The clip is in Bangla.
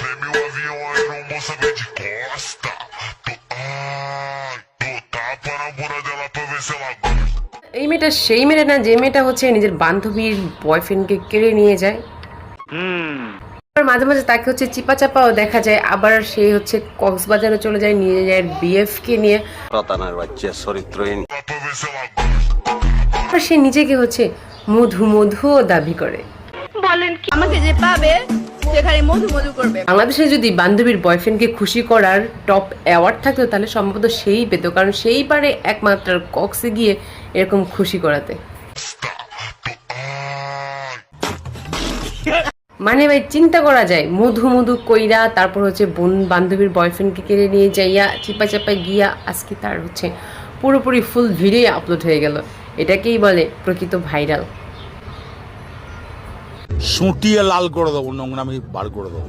Tomei meu avião, aí não vou saber de costa. Tô tapa na bunda dela pra ver se ela gosta. এই মেয়েটা সেই মেয়েটা না যে মেয়েটা হচ্ছে নিজের বান্ধবীর বয়ফ্রেন্ডকে কেড়ে নিয়ে যায়। আবার মাঝে মাঝে তাকে হচ্ছে চিপা চাপাও দেখা যায়, আবার সে হচ্ছে কক্সবাজারে চলে যায় নিজের বিএফ কে নিয়ে, রতানার বাচ্চা চরিত্রহীন। Pra ver se ela gosta. আবার সে নিজেকে হচ্ছে মধু মধুও দাবি করে। আমাকে যে পাবে সেখানে মধু মধু করবে। বাংলাদেশে যদি বান্ধবীর বয়ফ্রেন্ডকে খুশি করার টপ অ্যাওয়ার্ড থাকতো তাহলে সম্ভবত সেই পেত, কারণ সেই পারে একমাত্র কক্সে গিয়ে এরকম খুশি করাতে। মানে ভাই চিন্তা করা যায়, মধু মধু কইরা তারপর হচ্ছে বান্ধবীর বয়ফ্রেন্ডকে কেড়ে নিয়ে যাইয়া চিপা চাপায় গিয়া আজকে তার হচ্ছে পুরোপুরি ফুল ভিডিও আপলোড হয়ে গেল। এটাকেই বলে প্রকৃত ভাইরাল। সুটিয়ে লাল করে দেবো, নোংরামি বার করে দেবো।